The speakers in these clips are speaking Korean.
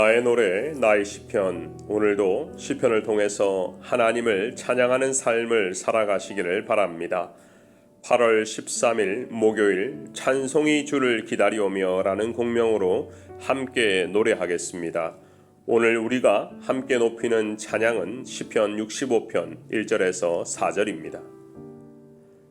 나의 노래, 나의 시편. 오늘도 시편을 통해서 하나님을 찬양하는 삶을 살아가시기를 바랍니다. 8월 13일 목요일 찬송이 주를 기다리오며 라는 곡명으로 함께 노래하겠습니다. 오늘 우리가 함께 높이는 찬양은 시편 65편 1절에서 4절입니다.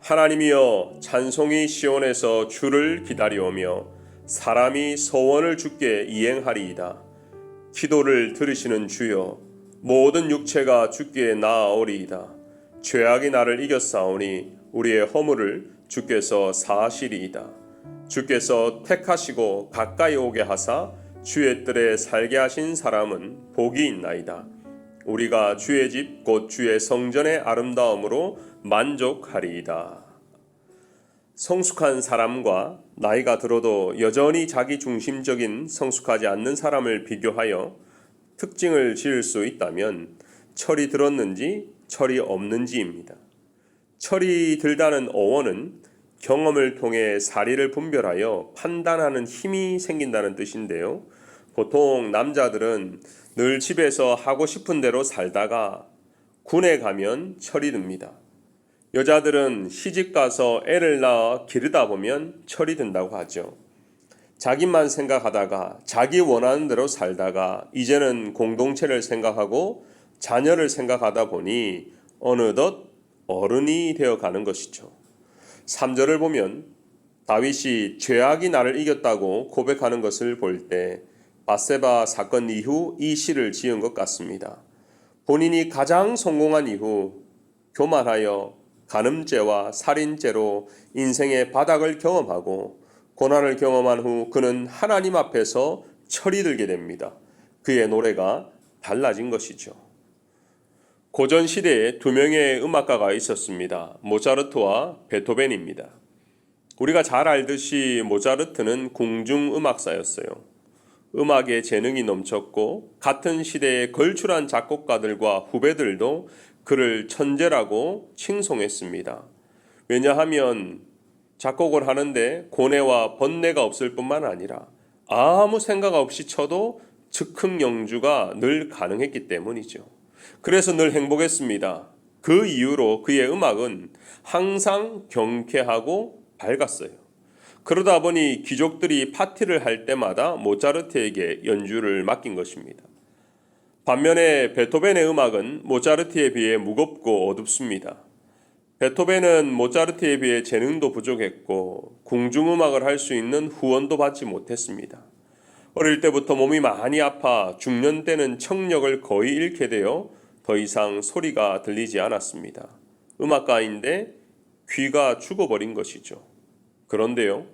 하나님이여, 찬송이 시온에서 주를 기다리오며 사람이 소원을 주께 이행하리이다. 기도를 들으시는 주여, 모든 육체가 주께 나아오리이다. 죄악이 나를 이겼사오니 우리의 허물을 주께서 사하시리이다. 주께서 택하시고 가까이 오게 하사 주의 뜰에 살게 하신 사람은 복이 있나이다. 우리가 주의 집 곧 주의 성전의 아름다움으로 만족하리이다. 성숙한 사람과 나이가 들어도 여전히 자기 중심적인 성숙하지 않는 사람을 비교하여 특징을 지을 수 있다면 철이 들었는지 철이 없는지입니다. 철이 들다는 어원은 경험을 통해 사리를 분별하여 판단하는 힘이 생긴다는 뜻인데요. 보통 남자들은 늘 집에서 하고 싶은 대로 살다가 군에 가면 철이 듭니다. 여자들은 시집가서 애를 낳아 기르다 보면 철이 든다고 하죠. 자기만 생각하다가 자기 원하는 대로 살다가 이제는 공동체를 생각하고 자녀를 생각하다 보니 어느덧 어른이 되어가는 것이죠. 3절을 보면 다윗이 죄악이 나를 이겼다고 고백하는 것을 볼 때 밧세바 사건 이후 이 시를 지은 것 같습니다. 본인이 가장 성공한 이후 교만하여 간음죄와 살인죄로 인생의 바닥을 경험하고 고난을 경험한 후 그는 하나님 앞에서 철이 들게 됩니다. 그의 노래가 달라진 것이죠. 고전 시대에 두 명의 음악가가 있었습니다. 모차르트와 베토벤입니다. 우리가 잘 알듯이 모차르트는 궁중음악사였어요. 음악에 재능이 넘쳤고 같은 시대에 걸출한 작곡가들과 후배들도 그를 천재라고 칭송했습니다. 왜냐하면 작곡을 하는데 고뇌와 번뇌가 없을 뿐만 아니라 아무 생각 없이 쳐도 즉흥 연주가 늘 가능했기 때문이죠. 그래서 늘 행복했습니다. 그 이유로 그의 음악은 항상 경쾌하고 밝았어요. 그러다 보니 귀족들이 파티를 할 때마다 모차르트에게 연주를 맡긴 것입니다. 반면에 베토벤의 음악은 모차르트에 비해 무겁고 어둡습니다. 베토벤은 모차르트에 비해 재능도 부족했고 궁중음악을 할 수 있는 후원도 받지 못했습니다. 어릴 때부터 몸이 많이 아파 중년 때는 청력을 거의 잃게 되어 더 이상 소리가 들리지 않았습니다. 음악가인데 귀가 죽어버린 것이죠. 그런데요,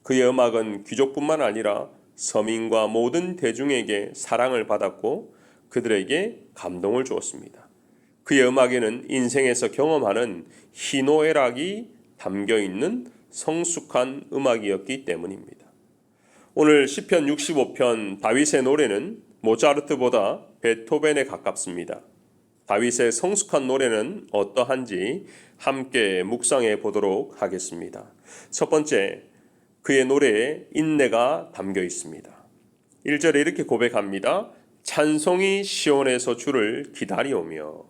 그의 음악은 귀족뿐만 아니라 서민과 모든 대중에게 사랑을 받았고 그들에게 감동을 주었습니다. 그의 음악에는 인생에서 경험하는 희노애락이 담겨있는 성숙한 음악이었기 때문입니다. 오늘 시편 65편 다윗의 노래는 모차르트보다 베토벤에 가깝습니다. 다윗의 성숙한 노래는 어떠한지 함께 묵상해 보도록 하겠습니다. 첫 번째, 그의 노래에 인내가 담겨 있습니다. 1절에 이렇게 고백합니다. 찬송이 시온에서 주를 기다리오며.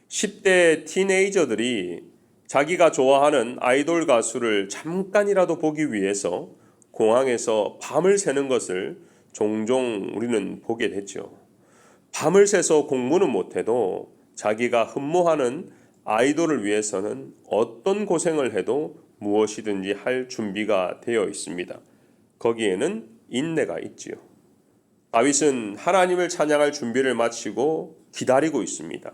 10대 티네이저들이 자기가 좋아하는 아이돌 가수를 잠깐이라도 보기 위해서 공항에서 밤을 새는 것을 종종 우리는 보게 됐죠. 밤을 새서 공부는 못해도 자기가 흠모하는 아이돌을 위해서는 어떤 고생을 해도 무엇이든지 할 준비가 되어 있습니다. 거기에는 인내가 있지요. 다윗은 하나님을 찬양할 준비를 마치고 기다리고 있습니다.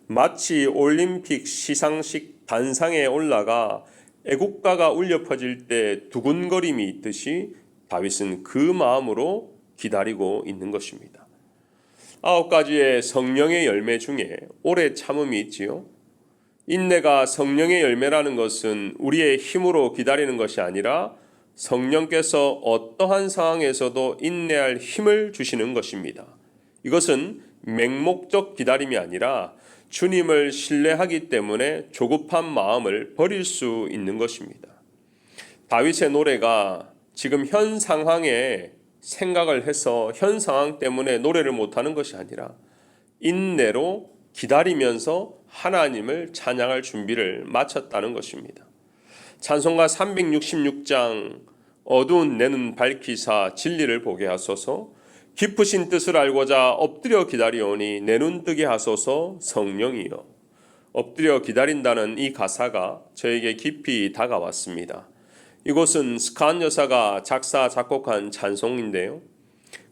마치 올림픽 시상식 단상에 올라가 애국가가 울려 퍼질 때 두근거림이 있듯이 다윗은 그 마음으로 기다리고 있는 것입니다. 9가지의 성령의 열매 중에 오래 참음이 있지요. 인내가 성령의 열매라는 것은 우리의 힘으로 기다리는 것이 아니라 성령께서 어떠한 상황에서도 인내할 힘을 주시는 것입니다. 이것은 맹목적 기다림이 아니라 주님을 신뢰하기 때문에 조급한 마음을 버릴 수 있는 것입니다. 다윗의 노래가 지금 현 상황에 생각을 해서 현 상황 때문에 노래를 못하는 것이 아니라 인내로 기다리면서 하나님을 찬양할 준비를 마쳤다는 것입니다. 찬송가 366장 어두운 내 눈 밝히사 진리를 보게 하소서 깊으신 뜻을 알고자 엎드려 기다리오니 내 눈 뜨게 하소서 성령이여. 엎드려 기다린다는 이 가사가 저에게 깊이 다가왔습니다. 이곳은 스칸 여사가 작사 작곡한 찬송인데요.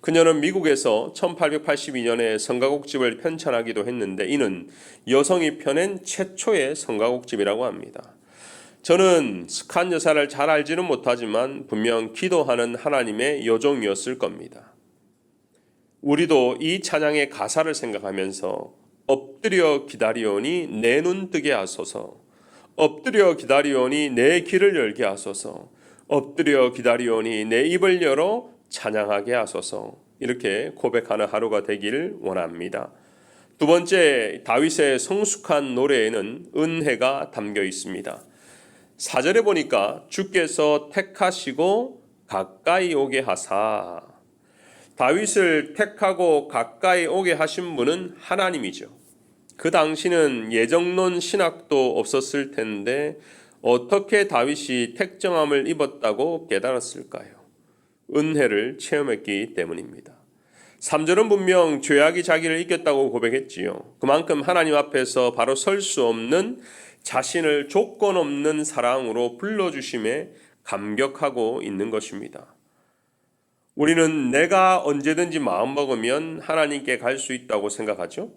그녀는 미국에서 1882년에 성가곡집을 편찬하기도 했는데 이는 여성이 펴낸 최초의 성가곡집이라고 합니다. 저는 스칸 여사를 잘 알지는 못하지만 분명 기도하는 하나님의 여종이었을 겁니다. 우리도 이 찬양의 가사를 생각하면서 엎드려 기다리오니 내 눈 뜨게 하소서, 엎드려 기다리오니 내 귀를 열게 하소서, 엎드려 기다리오니 내 입을 열어 찬양하게 하소서, 이렇게 고백하는 하루가 되길 원합니다. 두 번째, 다윗의 성숙한 노래에는 은혜가 담겨 있습니다. 4절에 보니까 주께서 택하시고 가까이 오게 하사. 다윗을 택하고 가까이 오게 하신 분은 하나님이죠. 그 당시는 예정론 신학도 없었을 텐데 어떻게 다윗이 택정함을 입었다고 깨달았을까요? 은혜를 체험했기 때문입니다. 3절은 분명 죄악이 자기를 이겼다고 고백했지요. 그만큼 하나님 앞에서 바로 설 수 없는 자신을 조건 없는 사랑으로 불러주심에 감격하고 있는 것입니다. 우리는 내가 언제든지 마음먹으면 하나님께 갈 수 있다고 생각하죠.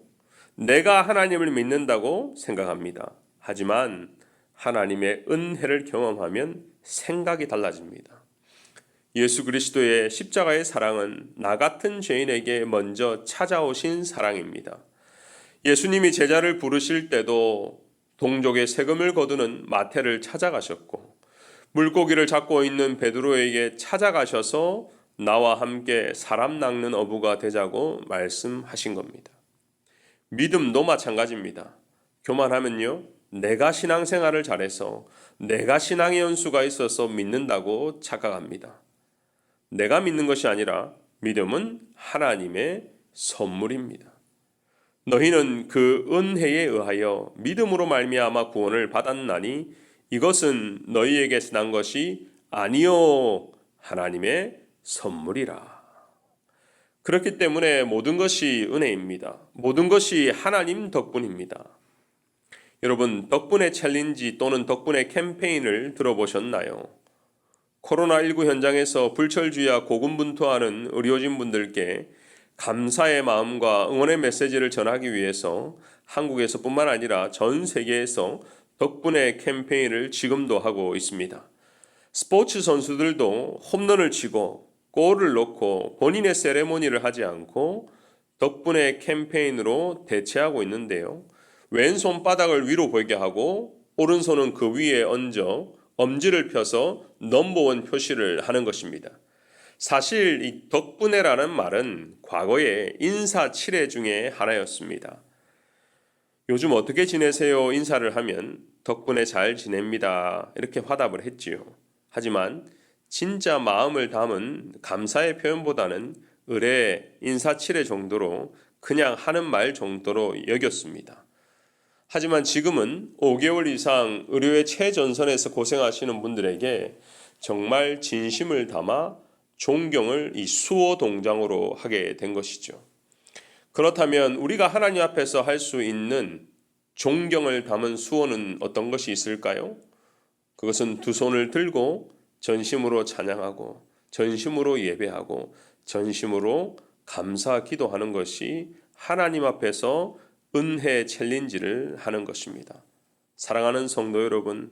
내가 하나님을 믿는다고 생각합니다. 하지만 하나님의 은혜를 경험하면 생각이 달라집니다. 예수 그리스도의 십자가의 사랑은 나 같은 죄인에게 먼저 찾아오신 사랑입니다. 예수님이 제자를 부르실 때도 동족의 세금을 거두는 마태를 찾아가셨고 물고기를 잡고 있는 베드로에게 찾아가셔서 나와 함께 사람 낚는 어부가 되자고 말씀하신 겁니다. 믿음도 마찬가지입니다. 교만하면요, 내가 신앙생활을 잘해서 내가 신앙의 연수가 있어서 믿는다고 착각합니다. 내가 믿는 것이 아니라 믿음은 하나님의 선물입니다. 너희는 그 은혜에 의하여 믿음으로 말미암아 구원을 받았나니 이것은 너희에게서 난 것이 아니요 하나님의 선물이라. 그렇기 때문에 모든 것이 은혜입니다. 모든 것이 하나님 덕분입니다. 여러분, 덕분의 챌린지 또는 덕분의 캠페인을 들어보셨나요? 코로나19 현장에서 불철주야 고군분투하는 의료진분들께 감사의 마음과 응원의 메시지를 전하기 위해서 한국에서뿐만 아니라 전 세계에서 덕분의 캠페인을 지금도 하고 있습니다. 스포츠 선수들도 홈런을 치고 골을 넣고 본인의 세레모니를 하지 않고 덕분의 캠페인으로 대체하고 있는데요. 왼손바닥을 위로 보이게 하고 오른손은 그 위에 얹어 엄지를 펴서 넘버원 표시를 하는 것입니다. 사실 이 덕분에라는 말은 과거의 인사치레 중에 하나였습니다. 요즘 어떻게 지내세요? 인사를 하면 덕분에 잘 지냅니다. 이렇게 화답을 했지요. 하지만 진짜 마음을 담은 감사의 표현보다는 의례, 인사치레 정도로 그냥 하는 말 정도로 여겼습니다. 하지만 지금은 5개월 이상 의료의 최전선에서 고생하시는 분들에게 정말 진심을 담아 존경을 이 수호 동장으로 하게 된 것이죠. 그렇다면 우리가 하나님 앞에서 할 수 있는 존경을 담은 수호는 어떤 것이 있을까요? 그것은 두 손을 들고 전심으로 찬양하고 전심으로 예배하고 전심으로 감사 기도하는 것이 하나님 앞에서 은혜 챌린지를 하는 것입니다. 사랑하는 성도 여러분,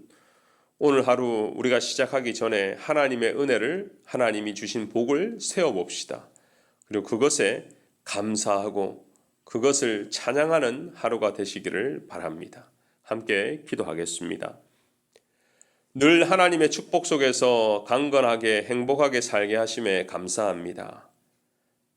오늘 하루 우리가 시작하기 전에 하나님의 은혜를, 하나님이 주신 복을 세워봅시다. 그리고 그것에 감사하고 그것을 찬양하는 하루가 되시기를 바랍니다. 함께 기도하겠습니다. 늘 하나님의 축복 속에서 강건하게 행복하게 살게 하심에 감사합니다.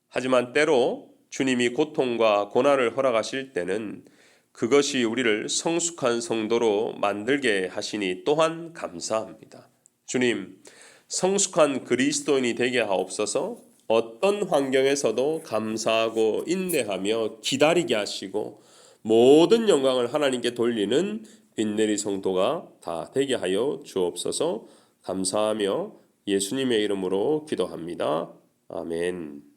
하지만 때로 주님이 고통과 고난을 허락하실 때는 그것이 우리를 성숙한 성도로 만들게 하시니 또한 감사합니다. 주님, 성숙한 그리스도인이 되게 하옵소서. 어떤 환경에서도 감사하고 인내하며 기다리게 하시고 모든 영광을 하나님께 돌리는 빈내리 성도가 다 되게 하여 주옵소서. 감사하며 예수님의 이름으로 기도합니다. 아멘.